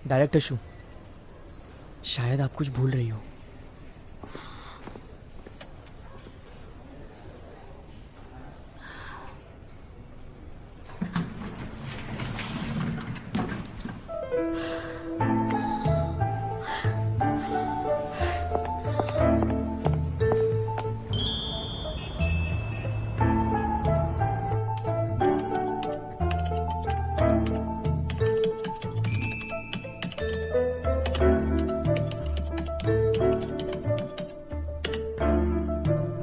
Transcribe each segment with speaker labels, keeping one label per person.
Speaker 1: Director शू, शायद आप कुछ भूल रही हो।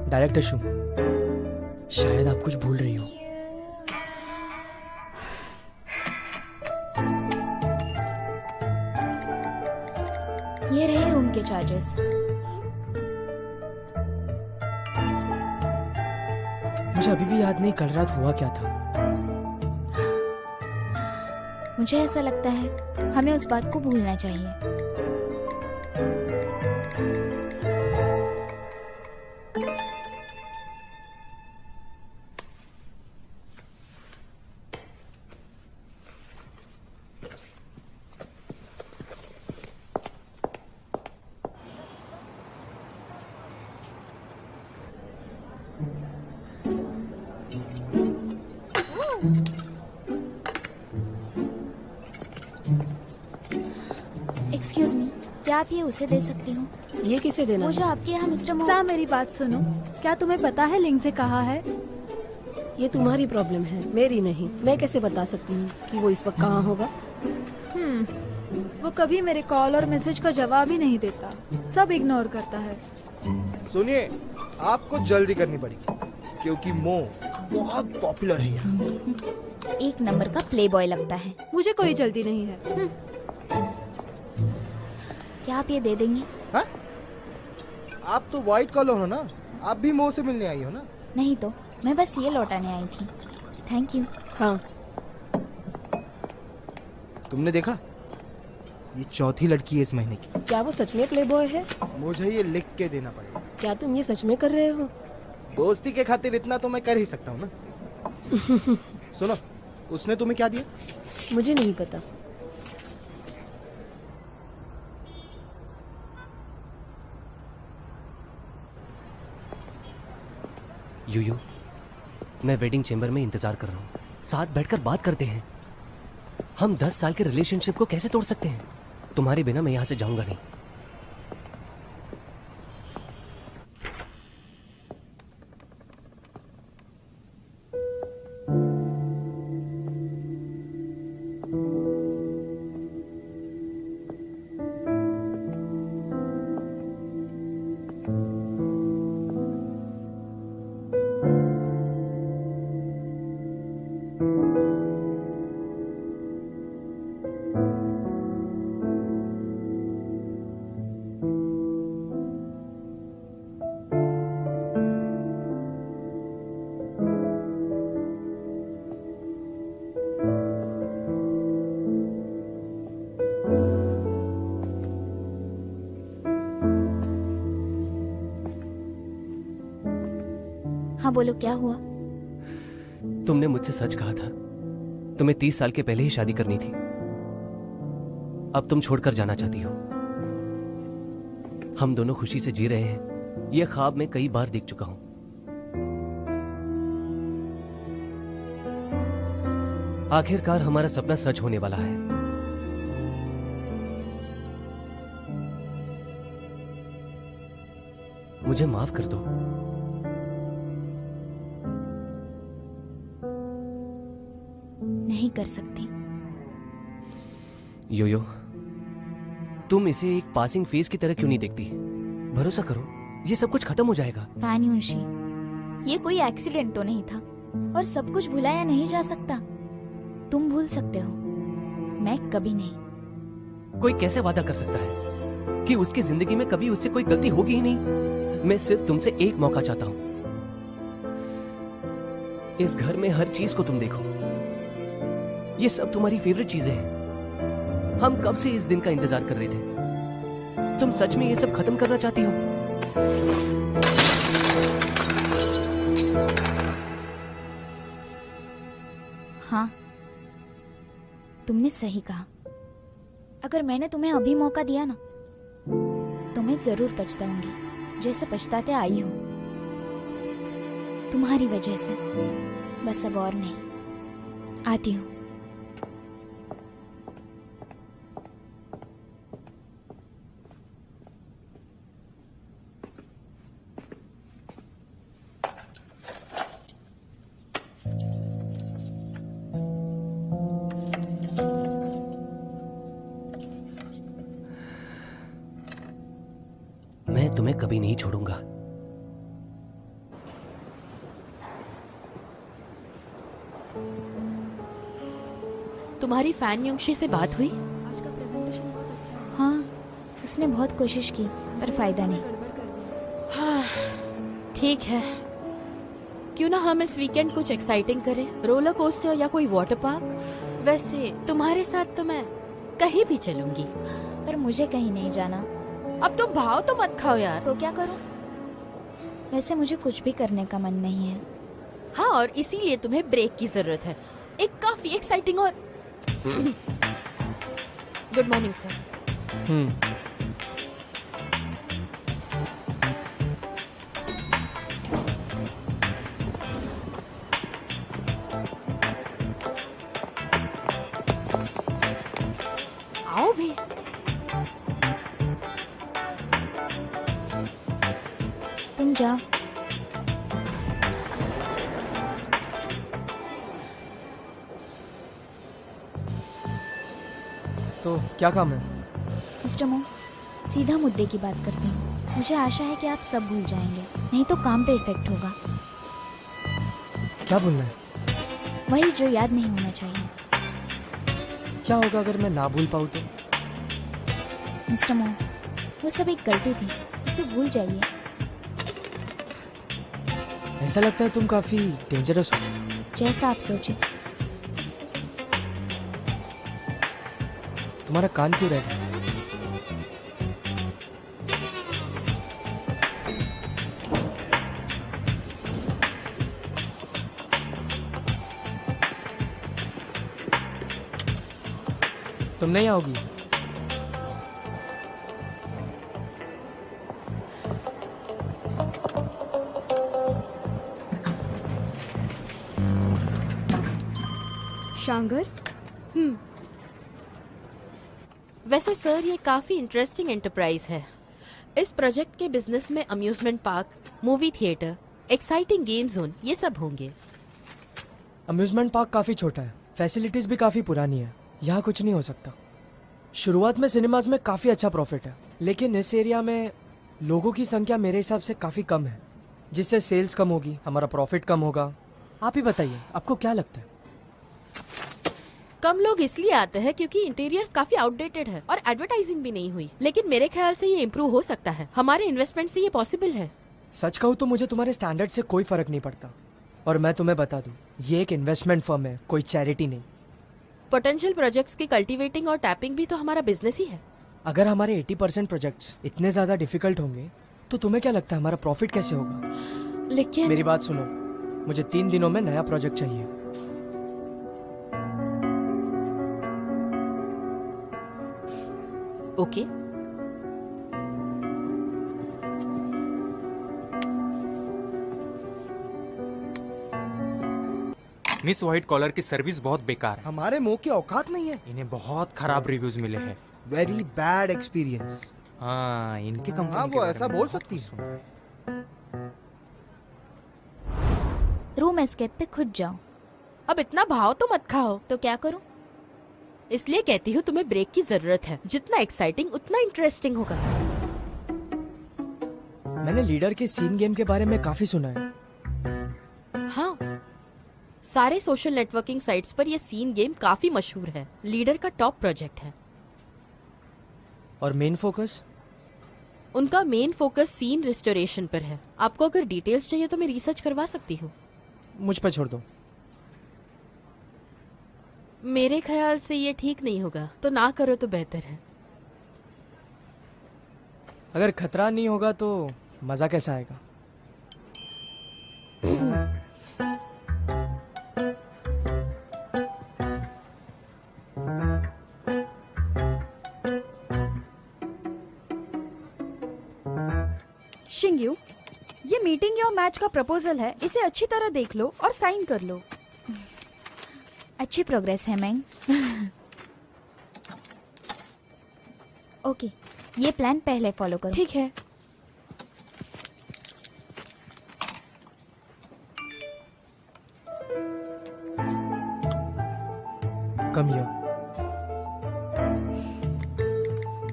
Speaker 1: डायरेक्टर शू, शायद आप कुछ भूल रही हो।
Speaker 2: ये रहे रूम के चार्जेस।
Speaker 1: मुझे अभी भी याद नहीं कल रात हुआ क्या था।
Speaker 2: मुझे ऐसा लगता है हमें उस बात को भूलना चाहिए। एक्सक्यूज मी, क्या आप ये उसे दे सकती हो?
Speaker 3: ये किसे देना
Speaker 2: वो
Speaker 3: है?
Speaker 2: जो आपके यहाँ मिस्टर
Speaker 4: सा मेरी बात सुनो, क्या तुम्हें पता है लिंग से कहा है?
Speaker 3: ये तुम्हारी प्रॉब्लम है, मेरी नहीं। मैं कैसे बता सकती हूँ कि वो इस वक्त कहाँ होगा?
Speaker 4: वो कभी मेरे कॉल और मैसेज का जवाब ही नहीं देता, सब इग्नोर करता है।
Speaker 5: सुनिए, आपको जल्दी करनी पड़ेगी क्योंकि मो बहुत पॉपुलर है यहाँ।
Speaker 2: एक नंबर का प्ले बॉय लगता है।
Speaker 4: मुझे कोई जल्दी नहीं है।
Speaker 2: क्या आप ये दे देंगे?
Speaker 5: हाँ? आप तो व्हाइट कॉलर हो ना, आप भी मो से मिलने आई हो ना?
Speaker 2: नहीं तो मैं बस ये लौटाने आई थी। Thank you.
Speaker 3: हाँ।
Speaker 5: तुमने देखा, ये चौथी लड़की है इस महीने की।
Speaker 3: क्या वो सच में प्लेबॉय है?
Speaker 5: मुझे ये लिख के देना पड़ेगा।
Speaker 3: क्या तुम ये सच में कर रहे हो?
Speaker 5: दोस्ती के खातिर इतना तो मैं कर ही सकता हूँ ना। सुनो, उसने तुम्हें क्या दिया?
Speaker 3: मुझे नहीं पता।
Speaker 6: यूयू, मैं वेडिंग चेंबर में इंतजार कर रहा हूँ। साथ बैठकर बात करते हैं। हम 10 साल के रिलेशनशिप को कैसे तोड़ सकते हैं? तुम्हारे बिना मैं यहाँ से जाऊंगा नहीं।
Speaker 2: हाँ बोलो, क्या हुआ?
Speaker 6: तुमने मुझसे सच कहा था। तुम्हें 30 साल के पहले ही शादी करनी थी। अब तुम छोड़कर जाना चाहती हो। हम दोनों खुशी से जी रहे हैं, यह ख्वाब मैं कई बार देख चुका हूं। आखिरकार हमारा सपना सच होने वाला है। मुझे माफ कर दो।
Speaker 2: नहीं कर सकती।
Speaker 6: योयो, तुम इसे एक पासिंग फेज की तरह क्यों नहीं देखती? भरोसा करो, ये सब कुछ खत्म हो जाएगा।
Speaker 2: फान्यूशी, ये कोई एक्सीडेंट तो नहीं था और सब कुछ भुलाया नहीं जा सकता। तुम भूल सकते हो, मैं कभी नहीं।
Speaker 6: कोई कैसे वादा कर सकता है कि उसकी जिंदगी में कभी उससे कोई गलती होगी ही नहीं? मैं सिर्फ तुमसे एक मौका चाहता हूं। इस घर में हर चीज को तुम देखो। ये सब तुम्हारी फेवरेट चीजें हैं। हम कब से इस दिन का इंतजार कर रहे थे। तुम सच में ये सब खत्म करना चाहती हो?
Speaker 2: हाँ, तुमने सही कहा। अगर मैंने तुम्हें अभी मौका दिया ना, तो मैं जरूर पछताऊंगी, जैसे पछताते आई हूं, तुम्हारी वजह से। बस अब और नहीं। आती हूँ।
Speaker 6: मैं तुम्हें कभी नहीं छोड़ूंगा।
Speaker 7: तुम्हारी फैन युंगशी से बात हुई?
Speaker 4: आज का प्रेजेंटेशन बहुत अच्छा है।
Speaker 2: हाँ, उसने बहुत कोशिश की पर फायदा नहीं।
Speaker 4: गड़बड़ कर दी।
Speaker 7: हाँ, ठीक है। क्यों ना हम इस वीकेंड कुछ एक्साइटिंग करें, रोलर कोस्टर या कोई वाटर पार्क। वैसे तुम्हारे साथ तो मैं कहीं भी चलूंगी।
Speaker 2: पर मुझे कहीं नहीं जाना।
Speaker 7: अब तुम भाव तो मत खाओ यार।
Speaker 2: तो क्या करूं? वैसे मुझे कुछ भी करने का मन नहीं है।
Speaker 7: हाँ, और इसीलिए तुम्हें ब्रेक की जरूरत है। एक काफी एक्साइटिंग और गुड मॉर्निंग सर। आओ भी।
Speaker 2: तुम जाओ।
Speaker 1: तो क्या काम है?
Speaker 2: मिस्टर मो, सीधा मुद्दे की बात करती हूँ। मुझे आशा है कि आप सब भूल जाएंगे, नहीं तो काम पे इफेक्ट होगा।
Speaker 1: क्या बोलना है?
Speaker 2: वही जो याद नहीं होना चाहिए।
Speaker 1: क्या होगा अगर मैं ना भूल पाऊँ तो?
Speaker 2: मिस्टर मो, वो सब एक गलती थी, उसे भूल जाइए।
Speaker 1: ऐसा लगता है तुम काफी डेंजरस हो।
Speaker 2: जैसा आप सोचे।
Speaker 1: तुम्हारा कान क्यों रह गया? तुम नहीं आओगी?
Speaker 3: शांगर,
Speaker 7: वैसे सर ये काफी इंटरेस्टिंग एंटरप्राइज है। इस प्रोजेक्ट के बिजनेस में amusement park, movie theatre, exciting game zone ये सब होंगे।
Speaker 1: अम्यूजमेंट पार्क काफी छोटा है, फैसिलिटीज भी काफी पुरानी है, यहाँ कुछ नहीं हो सकता। शुरुआत में सिनेमाज में काफी अच्छा प्रॉफिट है, लेकिन इस एरिया में लोगों की संख्या मेरे हिसाब से काफी कम है, जिससे सेल्स कम होगी, हमारा प्रॉफिट कम होगा। आप ही बताइए, आपको क्या लगता है?
Speaker 7: कम लोग इसलिए आते हैं क्योंकि इंटीरियर्स काफी आउटडेटेड है और एडवर्टाइजिंग भी नहीं हुई। लेकिन मेरे ख्याल से ये इम्प्रूव हो सकता है। हमारे इन्वेस्टमेंट से ये पॉसिबल है।
Speaker 1: सच कहूँ तो मुझे तुम्हारे स्टैंडर्ड से कोई फर्क नहीं पड़ता, और मैं तुम्हें बता दूं, ये एक इन्वेस्टमेंट फर्म है, कोई चैरिटी नहीं।
Speaker 7: पोटेंशियल प्रोजेक्ट्स की कल्टीवेटिंग और टैपिंग भी तो हमारा बिजनेस ही है।
Speaker 1: अगर हमारे 80% प्रोजेक्ट्स इतने ज्यादा डिफिकल्ट होंगे तो तुम्हें क्या लगता है हमारा प्रॉफिट कैसे होगा?
Speaker 7: लेकिन
Speaker 1: मेरी बात सुनो, मुझे 3 दिनों में नया प्रोजेक्ट चाहिए।
Speaker 7: ओके,
Speaker 8: मिस व्हाइट कॉलर की सर्विस बहुत बेकार है।
Speaker 5: हमारे मुंह की औकात नहीं है।
Speaker 8: इन्हें बहुत खराब रिव्यूज मिले हैं।
Speaker 5: Very bad experience.
Speaker 8: हाँ, इनके कंपनी
Speaker 5: हाँ,
Speaker 8: के
Speaker 5: वो
Speaker 8: बारे
Speaker 5: ऐसा
Speaker 8: में
Speaker 5: बोल
Speaker 8: बहुत
Speaker 5: सकती
Speaker 8: कुछ
Speaker 5: है।
Speaker 8: सुना।
Speaker 2: रूम एस्केप पे खुद जाओ।
Speaker 7: अब इतना भाव तो मत खाओ।
Speaker 2: तो क्या करूं?
Speaker 7: इसलिए कहती हूँ तुम्हें ब्रेक की जरूरत है। जितना एक्साइटिंग उतना इंटरेस्टिंग होगा।
Speaker 1: मैंने लीडर के सीन गेम के बारे में काफी सुना है।
Speaker 7: हाँ, सारे सोशल नेटवर्किंग साइट्स पर ये सीन गेम काफी मशहूर है। लीडर का टॉप प्रोजेक्ट है।
Speaker 1: और मेन फोकस?
Speaker 7: उनका मेन फोकस सीन रिस्टोरेशन पर है। आपको अगर डिटेल्स चाहिए तो मैं रिसर्च करवा सकती हूँ।
Speaker 1: मुझ पर छोड़ दो।
Speaker 7: मेरे ख्याल से ये ठीक नहीं होगा, तो ना करो तो बेहतर है।
Speaker 1: अगर खतरा नहीं होगा तो मजा कैसा आएगा?
Speaker 9: शिंग्यू, ये मीटिंग या मैच का प्रपोजल है, इसे अच्छी तरह देख लो और साइन कर लो।
Speaker 2: अच्छी प्रोग्रेस है मैंग। ओके, ये प्लान पहले फॉलो करो।
Speaker 9: ठीक है।
Speaker 1: Come here.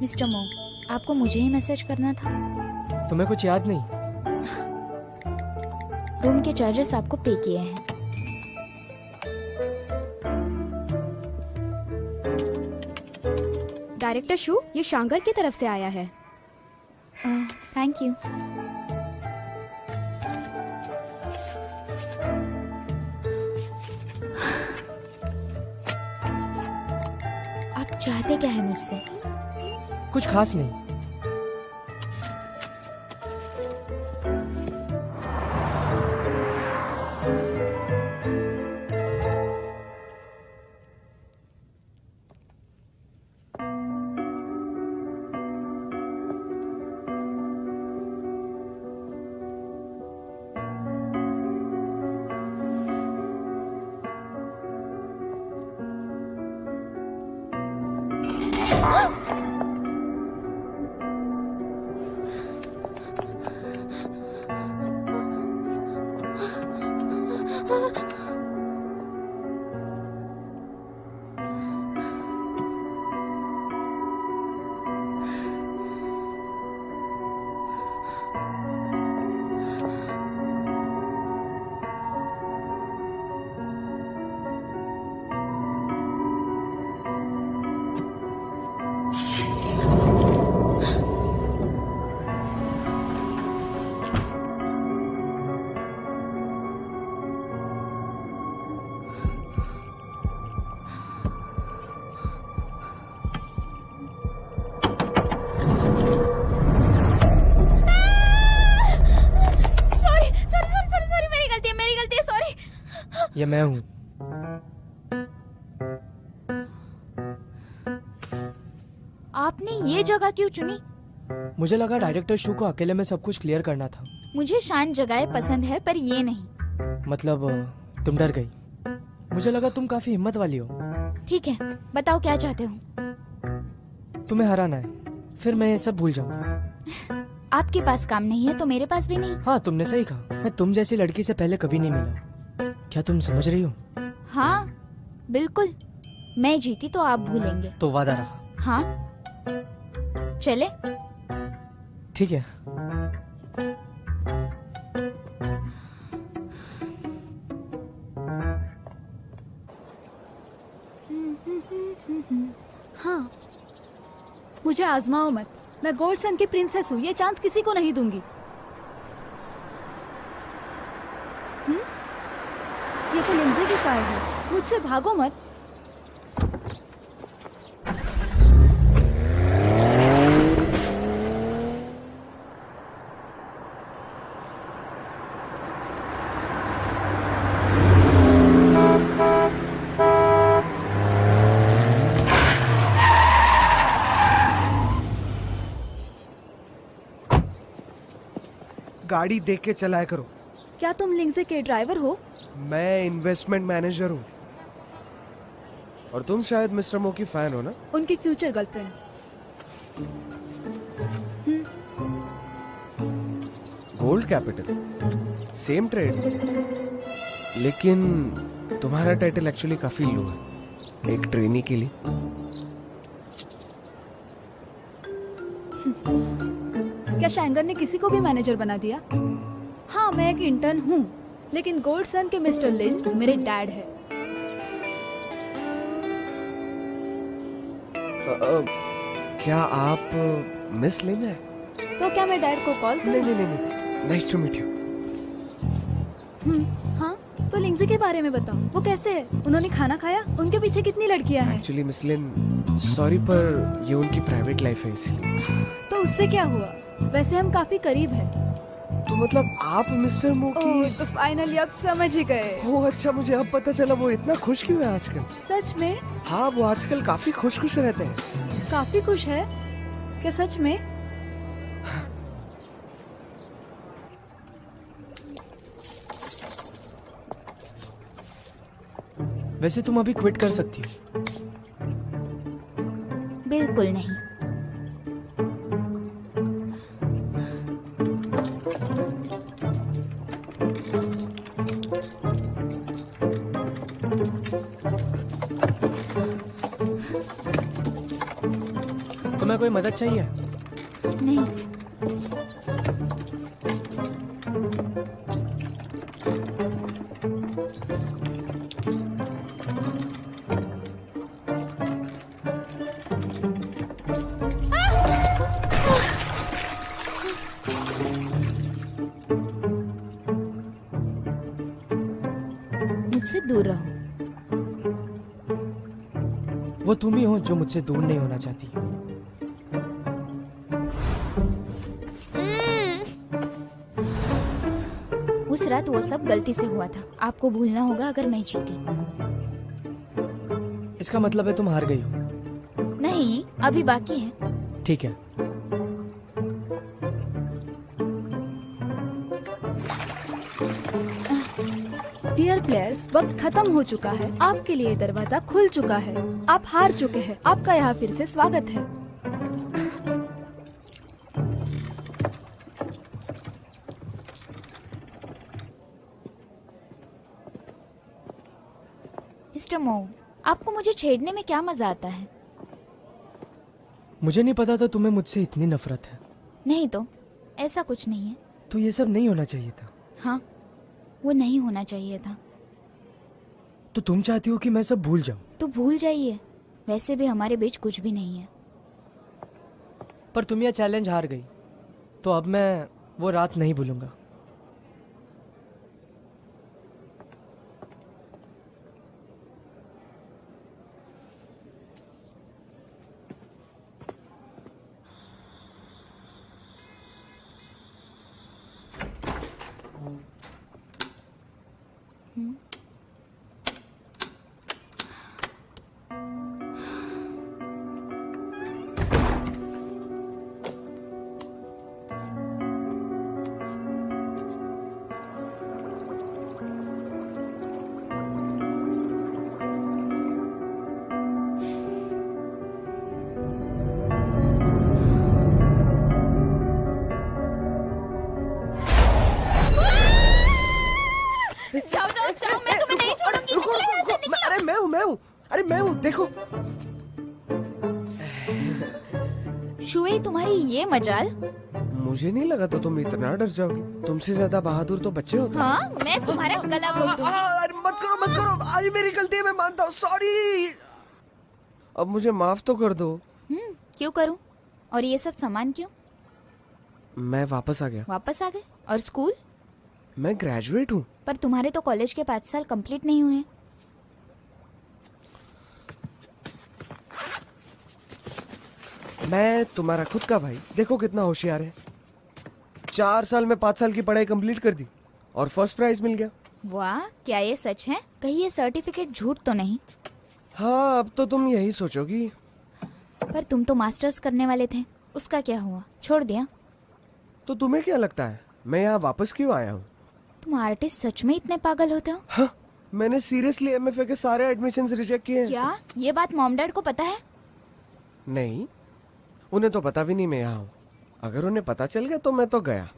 Speaker 2: मिस्टर मो, आपको मुझे ही मैसेज करना था।
Speaker 1: तुम्हें कुछ याद नहीं?
Speaker 2: रूम के चार्जेस आपको पे किए हैं।
Speaker 9: डायरेक्टर शू, ये शांगर की तरफ से आया है।
Speaker 2: Thank you. आप चाहते क्या है मुझसे?
Speaker 1: कुछ खास नहीं। ये मैं हूँ।
Speaker 2: आपने ये जगह क्यों चुनी?
Speaker 1: मुझे लगा डायरेक्टर शू को अकेले में सब कुछ क्लियर करना था।
Speaker 2: मुझे शांत जगहें पसंद है, पर ये नहीं।
Speaker 1: मतलब तुम डर गई। मुझे लगा तुम काफी हिम्मत वाली हो।
Speaker 2: ठीक है, बताओ क्या चाहते हो?
Speaker 1: तुम्हें हराना है, फिर मैं ये सब भूल जाऊंगा।
Speaker 2: आपके पास काम नहीं है तो मेरे पास भी नहीं।
Speaker 1: हाँ, तुमने सही कहा। मैं तुम जैसी लड़की से पहले कभी नहीं मिला। क्या तुम समझ रही हो?
Speaker 2: हाँ बिल्कुल। मैं जीती तो आप भूलेंगे।
Speaker 1: तो वादा रहा।
Speaker 2: हाँ चले।
Speaker 1: ठीक है।
Speaker 9: हाँ, मुझे आजमाओ मत। मैं गोल्ड सन की प्रिंसेस हूँ, ये चांस किसी को नहीं दूंगी। ये तो लिंजे की कार है, मुझसे भागो मत।
Speaker 5: गाड़ी देख के चलाया करो।
Speaker 9: क्या तुम लिंजे के ड्राइवर हो?
Speaker 5: मैं इन्वेस्टमेंट मैनेजर हूँ। और तुम शायद मिस्टर मो की फैन हो ना?
Speaker 9: उनकी future girlfriend.
Speaker 5: Gold capital, same trade, लेकिन तुम्हारा टाइटल एक्चुअली काफी लो है एक ट्रेनी के लिए।
Speaker 9: क्या शैंगर ने किसी को भी मैनेजर बना दिया? हाँ, मैं एक इंटर्न हूँ, लेकिन गोल्ड सन के मिस्टर लिन मेरे डैड है।
Speaker 5: क्या आप मिस लिन है?
Speaker 9: तो क्या मैं डैड को कॉल करूं?
Speaker 5: नहीं, नाइस टू मीट यू।
Speaker 9: हाँ, तो लिंजे के बारे में बताओ, वो कैसे है? उन्होंने खाना खाया? उनके पीछे कितनी लड़कियां हैं?
Speaker 5: एक्चुअली मिस लिन, सॉरी पर ये उनकी प्राइवेट लाइफ है इसलिए।
Speaker 9: तो उससे क्या हुआ? वैसे हम काफी करीब हैं।
Speaker 5: तो मतलब आप मिस्टर मो की?
Speaker 9: ओह, तो फाइनली आप समझ ही गए।
Speaker 5: ओह अच्छा, मुझे अब पता चला वो इतना खुश क्यों है आजकल।
Speaker 9: सच में?
Speaker 5: हाँ, वो आजकल काफी खुश खुश रहते हैं।
Speaker 9: काफी खुश है? क्या सच में?
Speaker 1: वैसे तुम अभी क्विट कर सकती हो।
Speaker 2: बिल्कुल नहीं।
Speaker 1: तुम्हें कोई मदद चाहिए?
Speaker 2: नहीं। मुझसे दूर रहो।
Speaker 1: वो तुम ही हो जो मुझसे दूर नहीं होना चाहती।
Speaker 2: उस रात वो सब गलती से हुआ था। आपको भूलना होगा अगर मैं जीती।
Speaker 1: इसका मतलब है तुम हार गई हो।
Speaker 2: नहीं, अभी बाकी है।
Speaker 1: ठीक है।
Speaker 9: डियर प्लेयर्स, वक्त खत्म हो चुका है। आपके लिए दरवाजा खुल चुका है। आप हार चुके हैं। आपका यहाँ फिर से स्वागत है।
Speaker 2: मिस्टर मो, आपको मुझे छेड़ने में क्या मजा आता है?
Speaker 1: मुझे नहीं पता था तुम्हें मुझसे इतनी नफरत है।
Speaker 2: नहीं तो, ऐसा कुछ नहीं है।
Speaker 1: तो ये सब नहीं होना चाहिए था।
Speaker 2: हाँ, वो नहीं होना चाहिए था।
Speaker 1: तो तुम चाहती हो कि मैं सब भूल जाऊं?
Speaker 2: तो भूल जाइए। वैसे भी हमारे बीच कुछ भी नहीं है।
Speaker 1: पर तुम ये चैलेंज हार गई, तो अब मैं वो रात नहीं भूलूंगा।
Speaker 2: जाओ जाओ जाओ, मैं तुम्हें नहीं छोड़ूंगी।
Speaker 5: रुको,
Speaker 2: निकलो यहाँ से, निकलो।
Speaker 5: अरे मैं हूँ। अरे मैं हूँ, देखो।
Speaker 2: शुए, तुम्हारी ये मजाल।
Speaker 5: मुझे नहीं लगा था तुम इतना डर जाओगी। तुमसे ज्यादा बहादुर तो बच्चे होते हैं।
Speaker 2: हाँ, मैं तुम्हारा गला घोट दूंगी।
Speaker 5: अरे मत करो। आज मेरी गलती है, मैं मानता हूँ। सॉरी। अब मुझे माफ तो कर दो।
Speaker 2: क्यों करूं? और ये सब सामान क्यों?
Speaker 5: मैं वापस आ गया।
Speaker 2: वापस आ गए? और स्कूल?
Speaker 5: मैं ग्रेजुएट हूँ।
Speaker 2: पर तुम्हारे तो कॉलेज के 5 साल कंप्लीट नहीं हुए।
Speaker 5: मैं तुम्हारा खुद का भाई, देखो कितना होशियार है। 4 साल में 5 साल की पढ़ाई कंप्लीट कर दी और फर्स्ट प्राइज मिल गया।
Speaker 2: वाह, क्या ये सच है? कहीं ये सर्टिफिकेट झूठ तो नहीं?
Speaker 5: हाँ, अब तो तुम यही सोचोगी।
Speaker 2: पर तुम तो मास्टर्स करने वाले थे, उसका क्या हुआ? छोड़ दिया?
Speaker 5: तो तुम्हें क्या लगता है मैं यहाँ वापस क्यों आया हूँ?
Speaker 2: तुम आर्टिस्ट सच में इतने पागल होते हो?
Speaker 5: हाँ, मैंने सीरियसली एमएफए के सारे एडमिशंस रिजेक्ट किए हैं।
Speaker 2: क्या ये बात मॉम डैड को पता है?
Speaker 5: नहीं, उन्हें तो पता भी नहीं मैं यहाँ हूँ। अगर उन्हें पता चल गया तो मैं तो गया,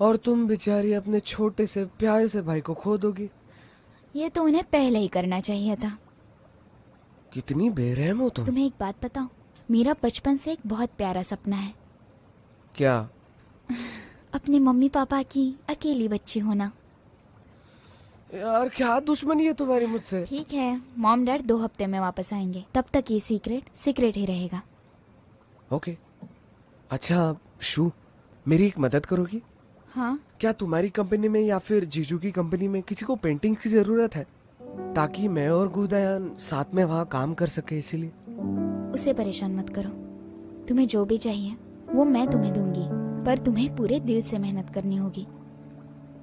Speaker 5: और तुम बेचारी अपने छोटे से प्यारे से भाई को खो दोगी।
Speaker 2: ये तो उन्हें पहले ही करना चाहिए था।
Speaker 5: कितनी बेरहम हो तुम।
Speaker 2: तुम्हें एक बात बताऊं, मेरा बचपन से एक बहुत प्यारा सपना है।
Speaker 5: क्या?
Speaker 2: अपने मम्मी पापा की अकेली बच्ची होना।
Speaker 5: यार क्या दुश्मनी है तुम्हारी मुझसे।
Speaker 2: ठीक है, मॉम डैड 2 हफ्ते में वापस आएंगे, तब तक ये सीक्रेट ही रहेगा।
Speaker 5: ओके। अच्छा शू, मेरी एक मदद करोगी?
Speaker 2: हाँ?
Speaker 5: क्या तुम्हारी कंपनी में या फिर जीजू की कंपनी में किसी को पेंटिंग की जरूरत है, ताकि मैं और गुदायान साथ में वहाँ काम कर सके? इसीलिए
Speaker 2: उसे परेशान मत करो। तुम्हें जो भी चाहिए वो मैं तुम्हें दूंगी, पर तुम्हें पूरे दिल से मेहनत करनी होगी।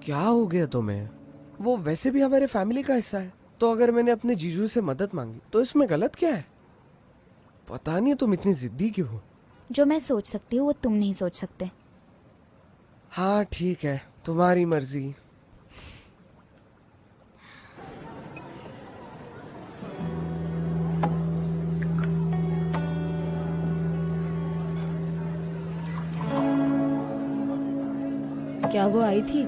Speaker 5: क्या हो गया तुम्हें? वो वैसे भी हमारे फैमिली का हिस्सा है, तो अगर मैंने अपने जीजू से मदद मांगी तो इसमें गलत क्या है? पता नहीं तुम इतनी जिद्दी क्यों हो।
Speaker 2: जो मैं सोच सकती हूँ वो तुम नहीं सोच सकते।
Speaker 5: हाँ ठीक है, तुम्हारी मर्जी।
Speaker 3: क्या वो आई थी?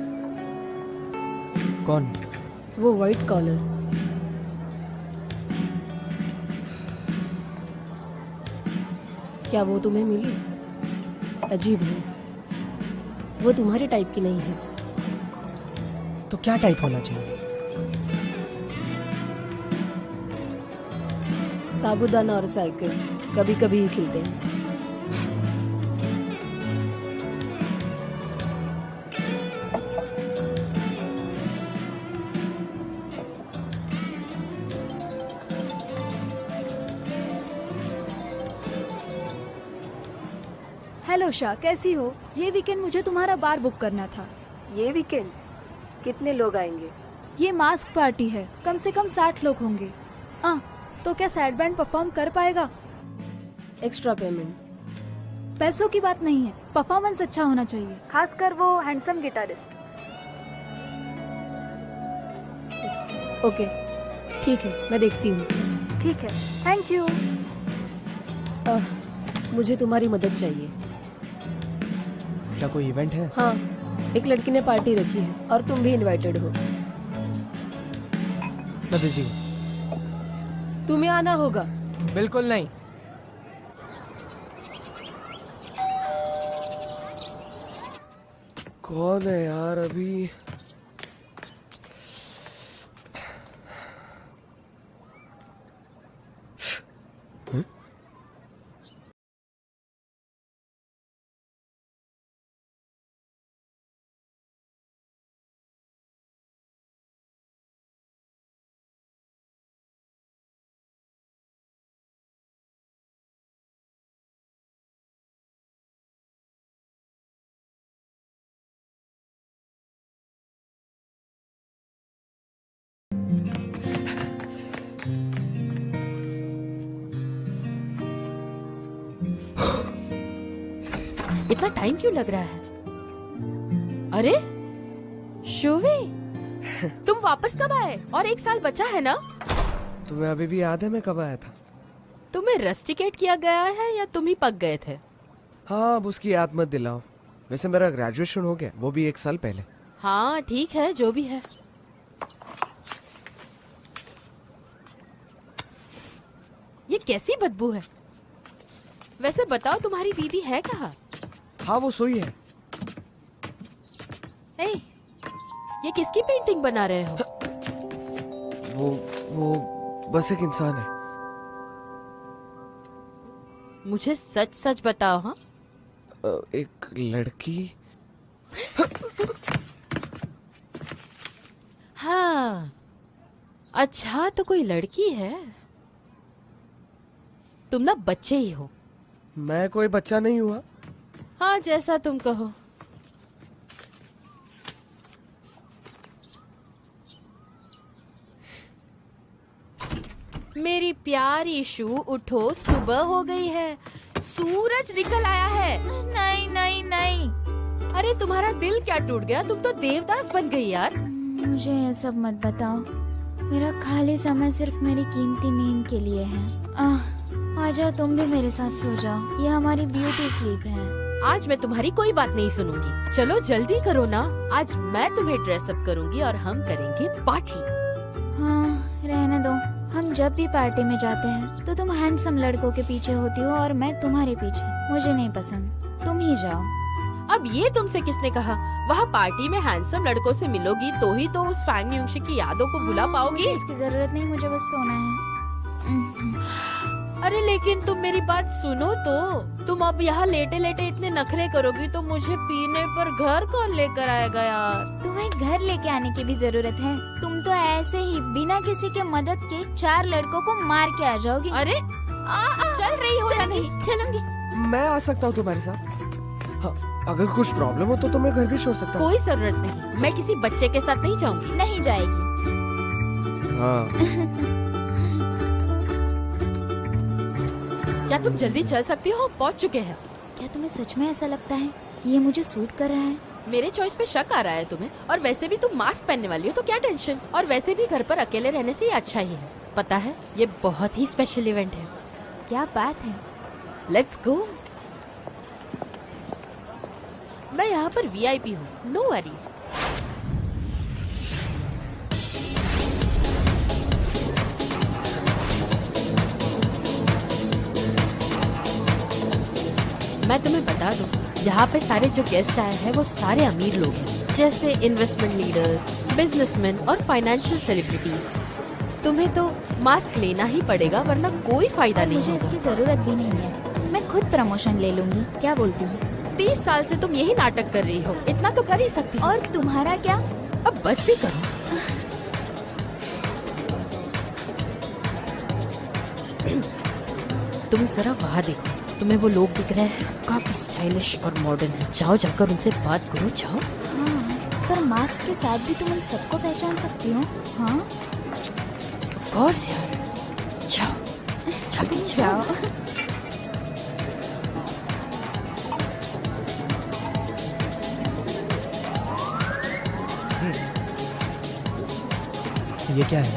Speaker 1: कौन?
Speaker 3: वो व्हाइट कॉलर। क्या वो तुम्हें मिली? अजीब है, वो तुम्हारे टाइप की नहीं है।
Speaker 1: तो क्या टाइप होना चाहिए?
Speaker 3: साबूदाना और साइकस कभी कभी ही खिलते हैं।
Speaker 9: हेलो शाह, कैसी हो? ये वीकेंड मुझे तुम्हारा बार बुक करना था।
Speaker 3: ये वीकेंड कितने लोग आएंगे?
Speaker 9: ये मास्क पार्टी है, कम से कम 60 लोग होंगे। तो क्या सैड बैंड परफॉर्म कर पाएगा?
Speaker 3: Extra payment.
Speaker 9: पैसों की बात नहीं है, परफॉर्मेंस अच्छा होना चाहिए, खासकर वो हैंडसम गिटारिस्ट।
Speaker 3: ओके, ठीक है, मैं देखती हूँ।
Speaker 9: ठीक है, थैंक यू।
Speaker 3: मुझे तुम्हारी मदद चाहिए।
Speaker 1: क्या कोई इवेंट है?
Speaker 3: हाँ, एक लड़की ने पार्टी रखी है और तुम भी इनवाइटेड हो।
Speaker 1: मैं बिजी हूँ।
Speaker 3: तुम्हें आना होगा।
Speaker 1: बिल्कुल नहीं।
Speaker 5: कौन है यार अभी?
Speaker 7: इतना टाइम क्यों लग रहा है? अरे शुवी, तुम वापस कब आए? और 1 साल बचा है ना?
Speaker 5: तुम्हें अभी भी याद है मैं कब आया था?
Speaker 7: तुम्हें रस्टिकेट किया गया है या तुम ही पक गए थे?
Speaker 5: हाँ, अब उसकी याद मत दिलाओ। वैसे मेरा ग्रेजुएशन हो गया, वो भी 1 साल पहले।
Speaker 7: हाँ ठीक है, जो भी है। ये कैसी बदबू है? वैसे बताओ, तुम्हारी दीदी है कहाँ?
Speaker 5: हाँ, वो सोई है।
Speaker 7: ए, ये किसकी पेंटिंग बना रहे हो?
Speaker 5: वो बस एक इंसान है।
Speaker 7: मुझे सच सच बताओ। हाँ,
Speaker 5: एक लड़की।
Speaker 7: हाँ अच्छा, तो कोई लड़की है। तुम ना बच्चे ही हो।
Speaker 5: मैं कोई बच्चा नहीं हुआ।
Speaker 7: हाँ, जैसा तुम कहो। मेरी प्यारी शू, उठो, सुबह हो गई है, सूरज निकल आया है।
Speaker 2: नहीं नहीं नहीं।
Speaker 7: अरे तुम्हारा दिल क्या टूट गया? तुम तो देवदास बन गई यार।
Speaker 2: मुझे ये सब मत बताओ। मेरा खाली समय सिर्फ मेरी कीमती नींद के लिए है। आजा, तुम भी मेरे साथ सो जाओ। ये हमारी ब्यूटी स्लीप है।
Speaker 7: आज मैं तुम्हारी कोई बात नहीं सुनूंगी। चलो जल्दी करो ना। आज मैं तुम्हें ड्रेसअप करूंगी और हम करेंगे पार्टी।
Speaker 2: हाँ, रहने दो। हम जब भी पार्टी में जाते हैं तो तुम हैंडसम लड़कों के पीछे होती हो और मैं तुम्हारे पीछे। मुझे नहीं पसंद, तुम ही जाओ।
Speaker 7: अब ये तुमसे किसने कहा? वहाँ पार्टी में हैंडसम लड़कों से मिलोगी तो ही तो उस फैंग यूंशी की यादों को भुला पाओगी।
Speaker 2: मुझे इसकी जरूरत नहीं, मुझे बस सोना है।
Speaker 7: अरे लेकिन तुम मेरी बात सुनो तो। तुम अब यहाँ लेटे लेटे इतने नखरे करोगी तो मुझे पीने पर घर कौन लेकर आएगा यार?
Speaker 2: तुम्हें घर लेके आने की भी जरूरत है? तुम तो ऐसे ही बिना किसी के मदद के 4 लड़कों को मार के आ जाओगी।
Speaker 7: अरे चल रही हो या नहीं?
Speaker 2: चलूंगी।
Speaker 5: मैं आ सकता हूँ तुम्हारे साथ। हाँ, अगर कुछ प्रॉब्लम हो तो मैं घर भी छोड़ सकता हूँ।
Speaker 7: कोई जरूरत नहीं, मैं किसी बच्चे के साथ नहीं जाऊंगी।
Speaker 2: नहीं जाएगी।
Speaker 5: हाँ।
Speaker 7: क्या तुम जल्दी चल सकती हो? पहुंच चुके हैं।
Speaker 2: क्या तुम्हें सच में ऐसा लगता है कि ये मुझे सूट कर रहा है?
Speaker 7: मेरे चॉइस पे शक आ रहा है तुम्हें? और वैसे भी तुम मास्क पहनने वाली हो तो क्या टेंशन? और वैसे भी घर पर अकेले रहने से ये अच्छा ही है। पता है, ये बहुत ही स्पेशल इवेंट है।
Speaker 2: क्या बात है?
Speaker 7: Let's go. मैं यहाँ पर वीआईपी हूँ, नो वरीज। मैं तुम्हें बता दूं, यहाँ पे सारे जो गेस्ट आए हैं वो सारे अमीर लोग हैं, जैसे इन्वेस्टमेंट लीडर्स, बिजनेसमैन और फाइनेंशियल सेलिब्रिटीज। तुम्हें तो मास्क लेना ही पड़ेगा, वरना कोई फायदा नहीं
Speaker 2: मुझे
Speaker 7: होगा।
Speaker 2: इसकी जरूरत भी नहीं है, मैं खुद प्रमोशन ले लूंगी। क्या बोलती हूँ?
Speaker 7: 30 साल से तुम यही नाटक कर रही हो, इतना तो कर ही सकती हो।
Speaker 2: और तुम्हारा क्या?
Speaker 7: अब बस भी करो। तुम जरा वहाँ देखो, तुम्हें वो लोग दिख रहे हैं, काफी स्टाइलिश और मॉडर्न है। जाओ जाकर उनसे बात करो, जाओ।
Speaker 2: हाँ, पर मास्क के साथ भी तुम उन सबको पहचान सकती हो। हाँ
Speaker 7: ऑफ कोर्स यार, जाओ जल्दी जाओ।
Speaker 1: ये क्या है?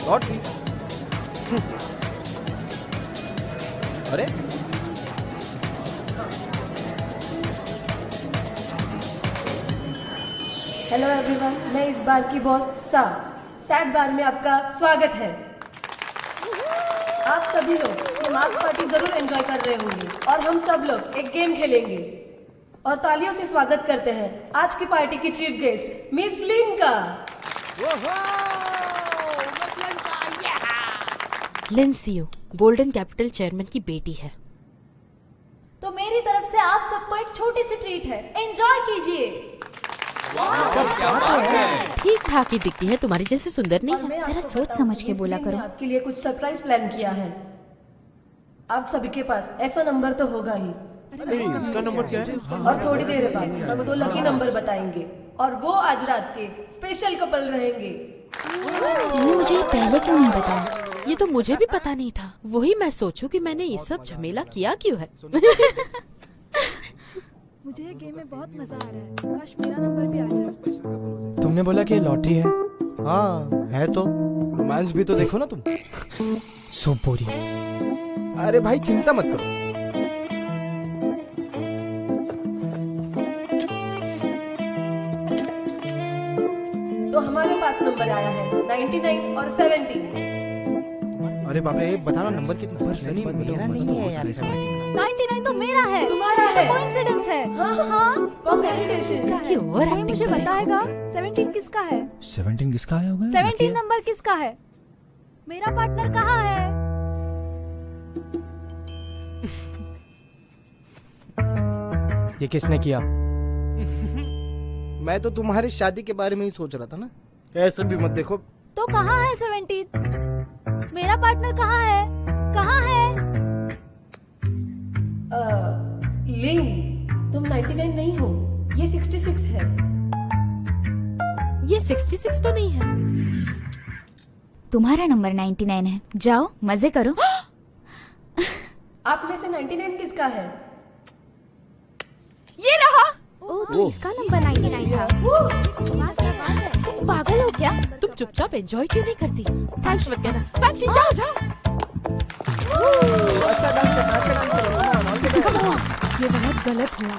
Speaker 5: लॉटरी। अरे
Speaker 3: हेलो एवरीवन, मैं इस बार की बहुत सैड बार में आपका स्वागत है। आप सभी लोग ये मास्क पार्टी जरूर एंजॉय कर रहे होंगे और हम सब लोग एक गेम खेलेंगे। और तालियों से स्वागत करते हैं आज की पार्टी की चीफ गेस्ट मिस लिन का।
Speaker 7: लिंसियो गोल्डन कैपिटल चेयरमैन की बेटी है।
Speaker 3: तो मेरी तरफ से आप सबको एक छोटी सी ट्रीट है, एंजॉय कीजिए।
Speaker 7: ठीक ठाक ही दिखती है, तुम्हारी जैसे सुंदर नहीं
Speaker 3: और मैं
Speaker 7: है।
Speaker 3: आपको
Speaker 2: जरा सोच
Speaker 3: बताऊं,
Speaker 2: समझ के
Speaker 3: मिस
Speaker 2: बोला
Speaker 3: लिन ने
Speaker 2: करो।
Speaker 3: आपके लिए कुछ सरप्राइज प्लान किया है। आप सभी के पास ऐसा नंबर तो होगा ही।
Speaker 5: इसका नंबर क्या है?
Speaker 3: और थोड़ी देर बाद हम 2 लकी नंबर बताएंगे और वो आज रात के स्पेशल कपल रहेंगे।
Speaker 2: तुमने मुझे ये पहले क्यों नहीं बताया?
Speaker 7: ये तो मुझे भी पता नहीं था, वही मैं सोचूं कि मैंने ये सब झमेला किया क्यों है।
Speaker 9: मुझे ये गेम में बहुत मजा आ रहा है, काश मेरा नंबर भी आ जाए।
Speaker 1: तुमने बोला कि ये लॉटरी है?
Speaker 10: हाँ है तो, रोमांस भी तो देखो ना तुम।
Speaker 1: सो बोरी।
Speaker 10: अरे भाई चिंता मत करो,
Speaker 3: तो हमारे पास नंबर आया है 99 और 70।
Speaker 10: अरे बाप रे बताना नंबर कितना? नहीं मेरा नहीं है यार।
Speaker 9: 99 तो मेरा है,
Speaker 3: तुम्हारा है।
Speaker 9: कोइंसिडेंस है।
Speaker 3: हाँ हाँ, कॉन्ग्रेचुलेशन।
Speaker 7: इसकी ओवर
Speaker 9: कोई मुझे
Speaker 7: एक्टिंग
Speaker 9: बताएगा 17 किसका है?
Speaker 10: 17 किसका आया होगा?
Speaker 9: 17 नंबर किसका है? मेरा पार्टनर कहाँ है?
Speaker 1: ये किसने किया?
Speaker 10: मैं तो तुम्हारी शादी के बारे में ही सोच रहा था ना। ऐसे भी मत देखो।
Speaker 9: तो कहाँ है 17? मेरा पार्टनर कहाँ है? कहाँ है?
Speaker 3: लिन, तुम 99 नहीं हो, ये 66 है।
Speaker 7: ये 66 तो नहीं है।
Speaker 2: तुम्हारा नंबर 99 है, जाओ मजे करो।
Speaker 3: आप में से 99 किसका है?
Speaker 7: ये रहा।
Speaker 2: ओ, तो इसका नंबर 99 था। तुम पागल हो क्या?
Speaker 7: तुम चुपचाप एंजॉय क्यों नहीं करती? थैंक्स मत कहना। फैंसी जाओ जाओ।
Speaker 10: अच्छा डांस करो।
Speaker 9: ये बहुत गलत हुआ,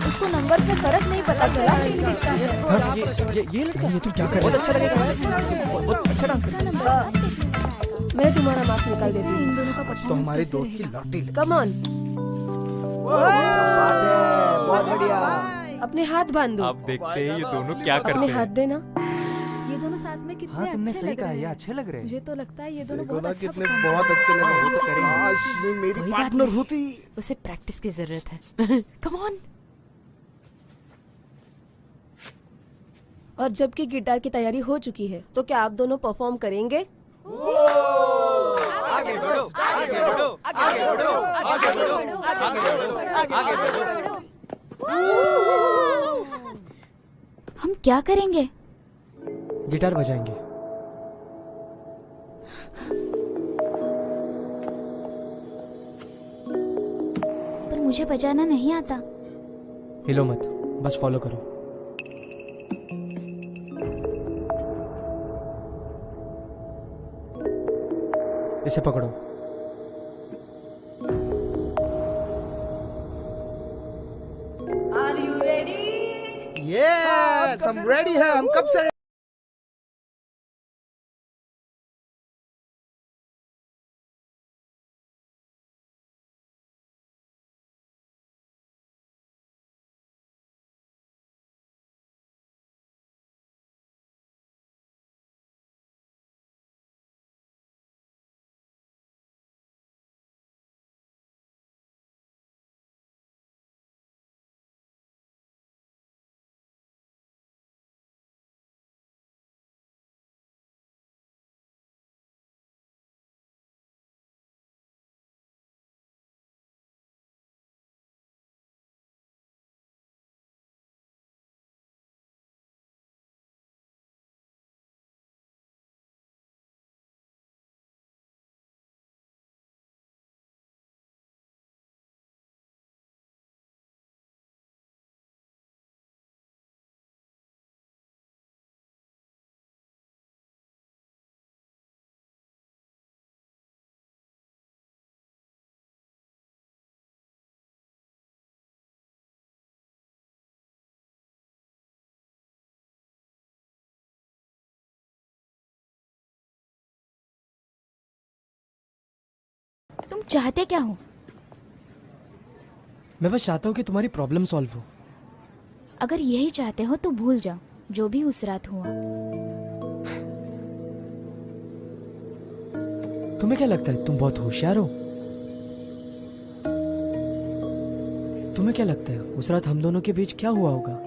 Speaker 9: उसको नंबर्स में फर्क नहीं पता चला किसका है।
Speaker 1: ये लड़का, ये तुम क्या कर रहे हो?
Speaker 10: बहुत अच्छा लगेगा, बहुत अच्छा डांस कर।
Speaker 3: मैं तुम्हारा मास्क निकाल देती हूँ।
Speaker 9: इन दोनों का
Speaker 10: तो हमारे दोस्त की लॉटरी लगी।
Speaker 3: कम ऑन,
Speaker 5: बहुत बढ़िया।
Speaker 3: अपने हाथ बांध दो।
Speaker 8: अब देखते हैं ये दोनों क्या करते
Speaker 3: अपने
Speaker 8: हैं।
Speaker 3: हाथ देना।
Speaker 9: ये दोनों साथ में कितने
Speaker 10: हाँ तुमने
Speaker 9: अच्छे
Speaker 10: सही
Speaker 9: लग
Speaker 10: कहा,
Speaker 9: रहे
Speaker 10: ये
Speaker 9: हैं।
Speaker 10: अच्छे लग रहे हैं।
Speaker 9: मुझे तो लगता है ये दोनों
Speaker 10: देखो
Speaker 9: बहुत
Speaker 10: ना
Speaker 9: अच्छा
Speaker 10: कितने
Speaker 9: perform कर
Speaker 10: बहुत अच्छे लग रहे
Speaker 8: वो तो
Speaker 10: हैं।
Speaker 8: करेंगे।
Speaker 10: काश ये मेरी
Speaker 7: कोई बात
Speaker 10: पार्टनर
Speaker 7: नहीं।
Speaker 10: होती।
Speaker 7: उसे प्रैक्टिस की जरूरत है। Come on.
Speaker 3: और जबकि गिटार की तैयारी हो चुकी है, तो क्या आप दोनों परफॉर्म करेंगे?
Speaker 8: आगे बढ़ो, आगे बढ़ो, आगे बढ़ो, आगे बढ़ो, आगे बढ़ो, आगे बढ़ो।
Speaker 2: हम क्या करेंगे?
Speaker 1: गिटार बजाएंगे।
Speaker 2: पर मुझे बजाना नहीं आता।
Speaker 1: हिलो मत, बस फॉलो करो। इसे पकड़ो।
Speaker 3: Are you
Speaker 10: यस हम रेडी हैं, हम कब से
Speaker 2: तुम चाहते क्या हो?
Speaker 1: मैं बस चाहता हूँ कि तुम्हारी प्रॉब्लम सॉल्व हो।
Speaker 2: अगर यही चाहते हो तो भूल जाओ जो भी उस रात हुआ।
Speaker 1: तुम्हें क्या लगता है तुम बहुत होशियार हो? तुम्हें क्या लगता है उस रात हम दोनों के बीच क्या हुआ होगा?